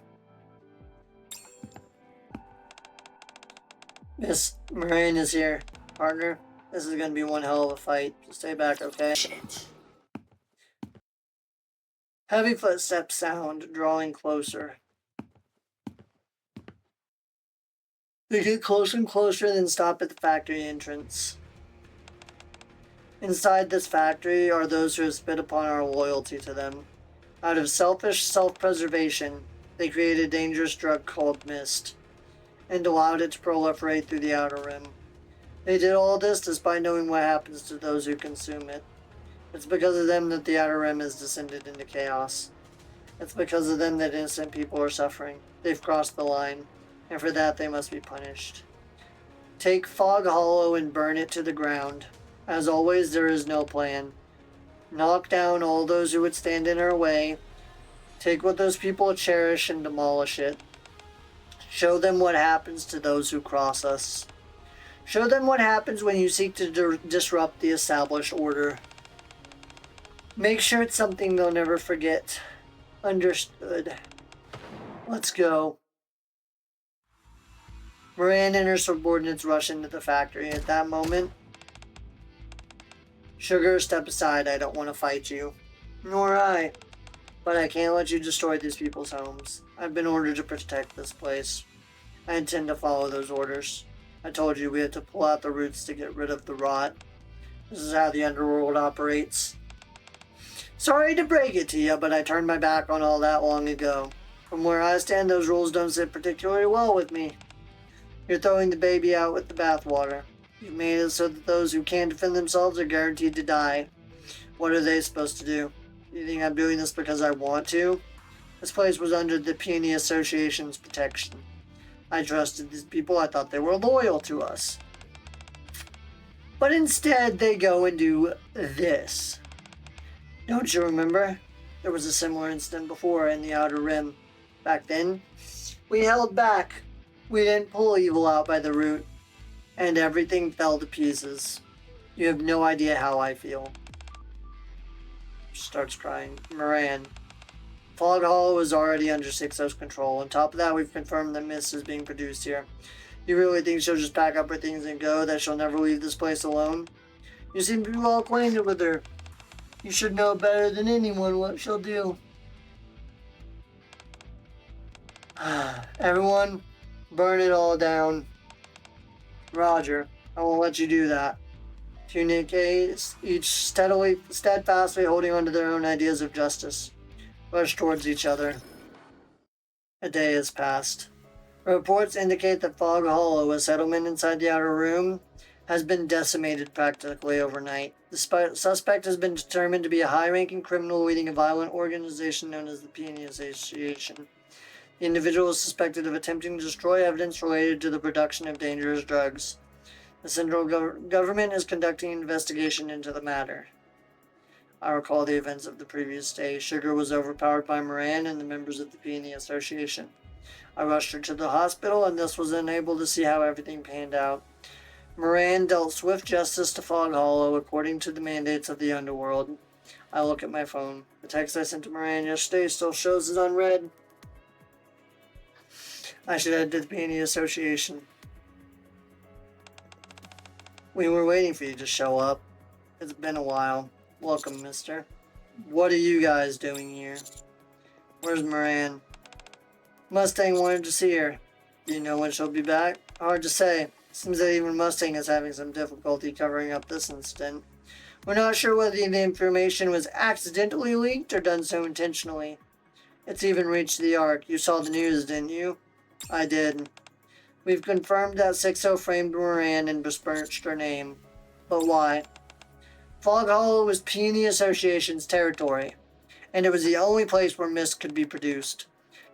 Miss Moran is here, partner. This is gonna be one hell of a fight. So stay back, okay? Shit. Heavy footsteps sound, drawing closer. They get closer and closer, then stop at the factory entrance. Inside this factory are those who have spit upon our loyalty to them. Out of selfish self-preservation, they created a dangerous drug called mist, and allowed it to proliferate through the outer rim. They did all this despite knowing what happens to those who consume it. It's because of them that the outer rim has descended into chaos. It's because of them that innocent people are suffering. They've crossed the line, and for that they must be punished. Take Fog Hollow and burn it to the ground. As always, there is no plan. Knock down all those who would stand in our way. Take what those people cherish and demolish it. Show them what happens to those who cross us. Show them what happens when you seek to disrupt the established order. Make sure it's something they'll never forget. Understood. Let's go. Moran and her subordinates rush into the factory. At that moment, Sugar, step aside. I don't want to fight you. Nor I. But I can't let you destroy these people's homes. I've been ordered to protect this place. I intend to follow those orders. I told you we had to pull out the roots to get rid of the rot. This is how the underworld operates. Sorry to break it to you, but I turned my back on all that long ago. From where I stand, those rules don't sit particularly well with me. You're throwing the baby out with the bathwater. You've made it so that those who can't defend themselves are guaranteed to die. What are they supposed to do? You think I'm doing this because I want to? This place was under the Peony Association's protection. I trusted these people. I thought they were loyal to us. But instead, they go and do this. Don't you remember? There was a similar incident before in the Outer Rim. Back then, we held back. We didn't pull evil out by the root. And everything fell to pieces. You have no idea how I feel. She starts crying. Moran. Fog Hollow is already under 6-0's control. On top of that, we've confirmed that mist is being produced here. You really think she'll just pack up her things and go? That she'll never leave this place alone? You seem to be well acquainted with her. You should know better than anyone what she'll do. Everyone, burn it all down. Roger, I won't let you do that. Two Nikke, each steadfastly holding on to their own ideas of justice, rush towards each other. A day has passed. Reports indicate that Fog Hollow, a settlement inside the outer room, has been decimated practically overnight. The suspect has been determined to be a high-ranking criminal leading a violent organization known as the Peony Association. The individual is suspected of attempting to destroy evidence related to the production of dangerous drugs. The central government is conducting an investigation into the matter. I recall the events of the previous day. Sugar was overpowered by Moran and the members of the Peony Association. I rushed her to the hospital and thus was unable to see how everything panned out. Moran dealt swift justice to Fog Hollow according to the mandates of the underworld. I look at my phone. The text I sent to Moran yesterday still shows as unread. I should head to the Peony Association. We were waiting for you to show up. It's been a while. Welcome, mister. What are you guys doing here? Where's Moran? Mustang wanted to see her. Do you know when she'll be back? Hard to say. Seems that even Mustang is having some difficulty covering up this incident. We're not sure whether the information was accidentally leaked or done so intentionally. It's even reached the Ark. You saw the news, didn't you? I did. We've confirmed that 6-0 framed Moran and besmirched her name. But why? Fog Hollow was Peony Association's territory, and it was the only place where mist could be produced.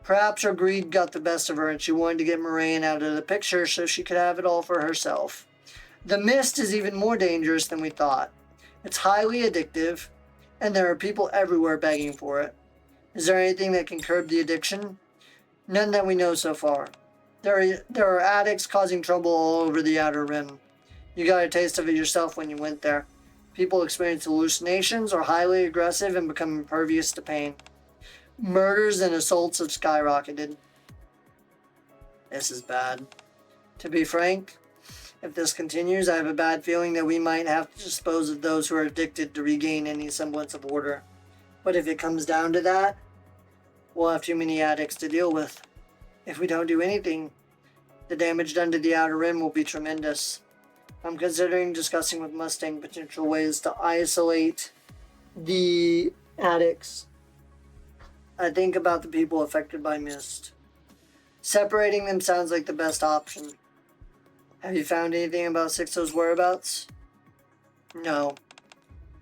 Perhaps her greed got the best of her and she wanted to get Moran out of the picture so she could have it all for herself. The mist is even more dangerous than we thought. It's highly addictive, and there are people everywhere begging for it. Is there anything that can curb the addiction? None that we know so far. There are addicts causing trouble all over the Outer Rim. You got a taste of it yourself when you went there. People experience hallucinations, are highly aggressive, and become impervious to pain. Murders and assaults have skyrocketed. This is bad. To be frank, if this continues, I have a bad feeling that we might have to dispose of those who are addicted to regain any semblance of order. But if it comes down to that, we'll have too many addicts to deal with. If we don't do anything, the damage done to the Outer Rim will be tremendous. I'm considering discussing with Mustang potential ways to isolate the addicts. I think about the people affected by mist. Separating them sounds like the best option. Have you found anything about Sixo's whereabouts? No.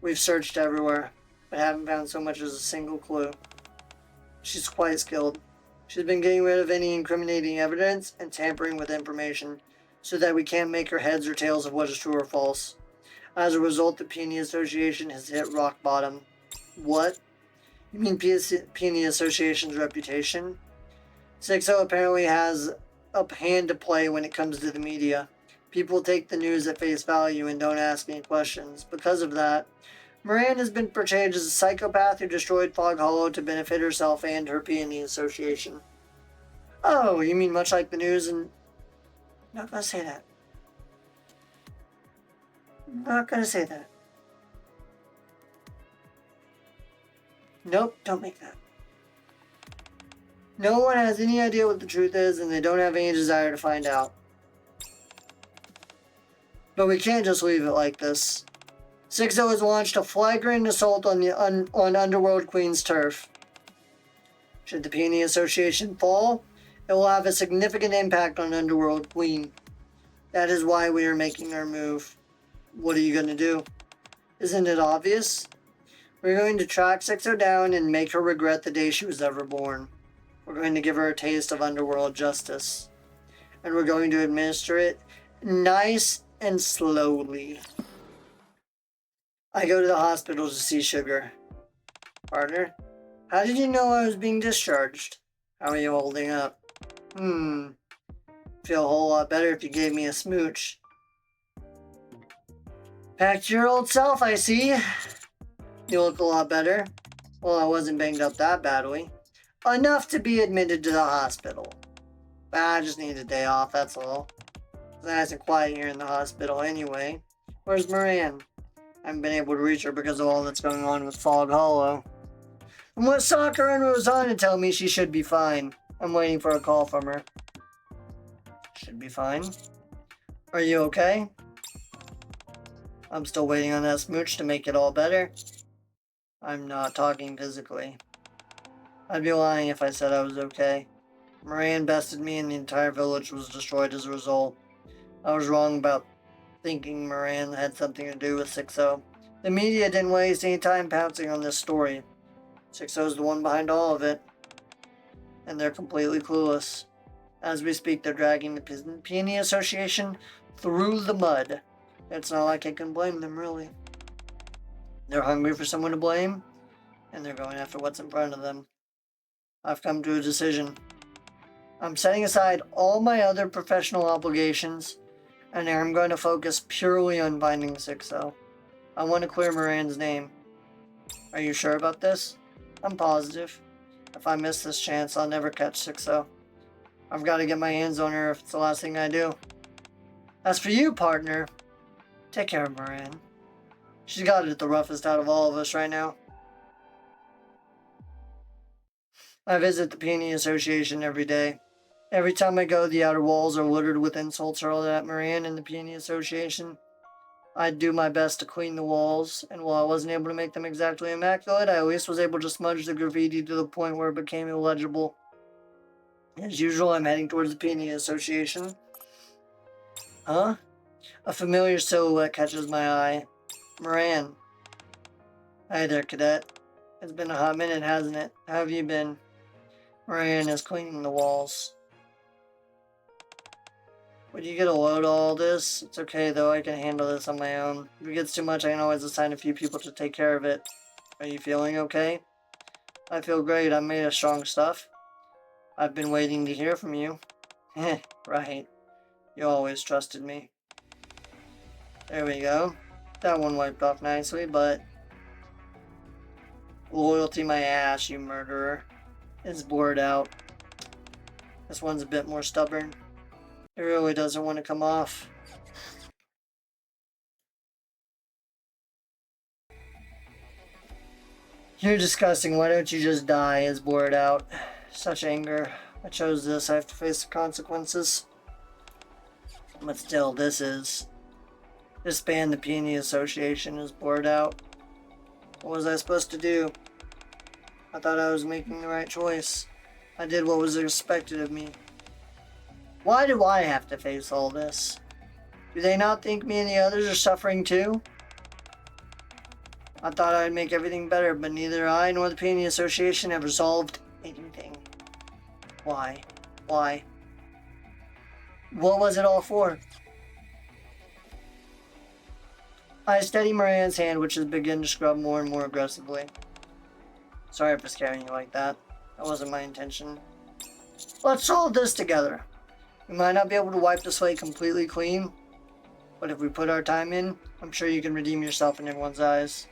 We've searched everywhere, but haven't found so much as a single clue. She's quite skilled. She's been getting rid of any incriminating evidence and tampering with information so that we can't make our heads or tails of what is true or false. As a result, the Peony Association has hit rock bottom. What? You mean Peony Association's reputation? Sixo apparently has a hand to play when it comes to the media. People take the news at face value and don't ask any questions. Because of that, Moran has been portrayed as a psychopath who destroyed Fog Hollow to benefit herself and her Peony Association. Oh, you mean much like the news and... Not gonna say that. Not gonna say that. Nope, don't make that. No one has any idea what the truth is, and they don't have any desire to find out. But we can't just leave it like this. Sixo has launched a flagrant assault on Underworld Queen's turf. Should the Peony Association fall, it will have a significant impact on Underworld Queen. That is why we are making our move. What are you going to do? Isn't it obvious? We're going to track Sixo down and make her regret the day she was ever born. We're going to give her a taste of underworld justice. And we're going to administer it nice and slowly. I go to the hospital to see Sugar. Partner, how did you know I was being discharged? How are you holding up? Feel a whole lot better if you gave me a smooch. Back to your old self, I see. You look a lot better. Well, I wasn't banged up that badly. Enough to be admitted to the hospital. I just need a day off, that's all. It's nice and quiet here in the hospital anyway. Where's Moran? I haven't been able to reach her because of all that's going on with Fog Hollow. From what Sakura and Rosanna tell me, she should be fine. I'm waiting for a call from her. Should be fine. Are you okay? I'm still waiting on that smooch to make it all better. I'm not talking physically. I'd be lying if I said I was okay. Moran bested me and the entire village was destroyed as a result. I was wrong about thinking Moran had something to do with Sixo. The media didn't waste any time pouncing on this story. Sixo's the one behind all of it. And they're completely clueless. As we speak, they're dragging the Peony Association through the mud. It's not like I can blame them, really. They're hungry for someone to blame, and they're going after what's in front of them. I've come to a decision. I'm setting aside all my other professional obligations, and I'm going to focus purely on finding Sixo. I want to clear Moran's name. Are you sure about this? I'm positive. If I miss this chance, I'll never catch Sixo. I've got to get my hands on her if it's the last thing I do. As for you, partner, take care of Moran. She's got it the roughest out of all of us right now. I visit the Peony Association every day. Every time I go, the outer walls are littered with insults hurled at Moran and the Peony Association. I do my best to clean the walls, and while I wasn't able to make them exactly immaculate, I at least was able to smudge the graffiti to the point where it became illegible. As usual, I'm heading towards the Peony Association. Huh? A familiar silhouette catches my eye. Moran. Hi there, cadet. It's been a hot minute, hasn't it? How have you been? Moran is cleaning the walls. Would you get a load of all this? It's okay though, I can handle this on my own. If it gets too much, I can always assign a few people to take care of it. Are you feeling okay? I feel great, I'm made of strong stuff. I've been waiting to hear from you. Heh, right. You always trusted me. There we go. That one wiped off nicely, but... Loyalty my ass, you murderer. is bored out. This one's a bit more stubborn. It really doesn't want to come off. You're disgusting. Why don't you just die? Is bored out. Such anger. I chose this. I have to face the consequences. But still, this is... Disband the Peony Association is bored out. What was I supposed to do? I thought I was making the right choice. I did what was expected of me. Why do I have to face all this? Do they not think me and the others are suffering too? I thought I'd make everything better, but neither I nor the Peony Association have resolved anything. Why? Why? What was it all for? I steady Moran's hand, which has begun to scrub more and more aggressively. Sorry for scaring you like that. That wasn't my intention. Let's solve this together. We might not be able to wipe the slate completely clean, but if we put our time in, I'm sure you can redeem yourself in everyone's eyes.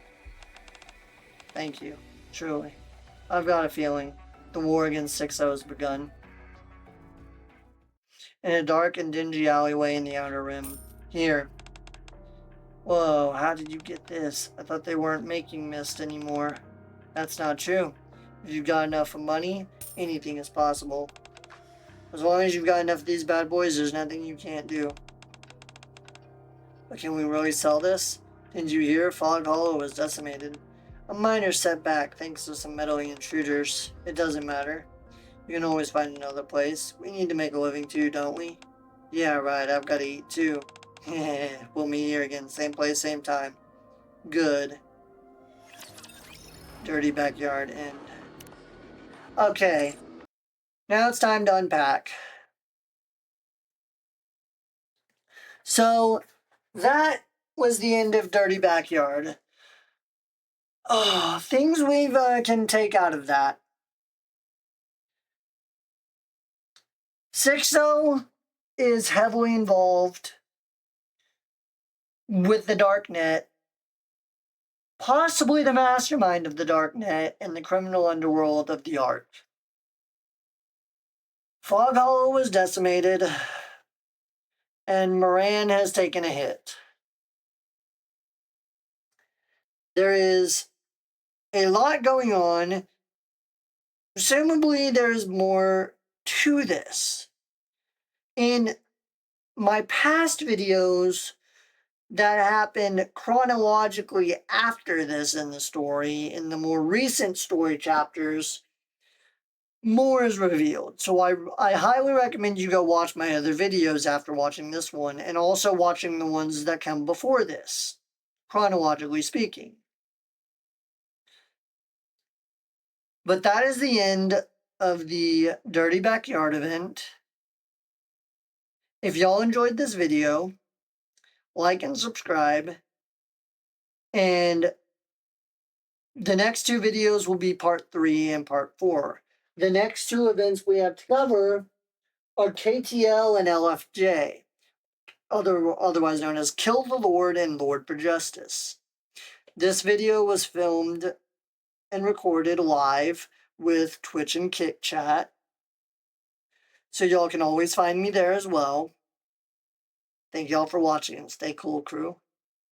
Thank you, truly. I've got a feeling the war against 6-0 has begun. In a dark and dingy alleyway in the Outer Rim. Here. Whoa, how did you get this? I thought they weren't making mist anymore. That's not true. If you've got enough money, anything is possible. As long as you've got enough of these bad boys, there's nothing you can't do. But can we really sell this? Didn't you hear? Fog Hollow was decimated. A minor setback thanks to some meddling intruders. It doesn't matter. You can always find another place. We need to make a living too, don't we? Yeah, right. I've got to eat too. We'll meet here again. Same place, same time. Good. Dirty backyard end. Okay. Now it's time to unpack. So, that was the end of Dirty Backyard. Oh, things we can take out of that. 6-0 is heavily involved with the Darknet, possibly the mastermind of the Darknet and the criminal underworld of the Ark. Fog Hollow was decimated, and Moran has taken a hit. There is a lot going on. Presumably, there's more to this. In my past videos that happened chronologically after this in the story, in the more recent story chapters, more is revealed. So I highly recommend you go watch my other videos after watching this one, and also watching the ones that come before this, chronologically speaking. But that is the end of the Dirty Backyard event. If y'all enjoyed this video, like and subscribe. And the next two videos will be part 3 and part 4. The next two events we have to cover are KTL and LFJ, otherwise known as Kill the Lord and Lord for Justice. This video was filmed and recorded live with Twitch and Kick Chat, so y'all can always find me there as well. Thank y'all for watching, and stay cool, crew.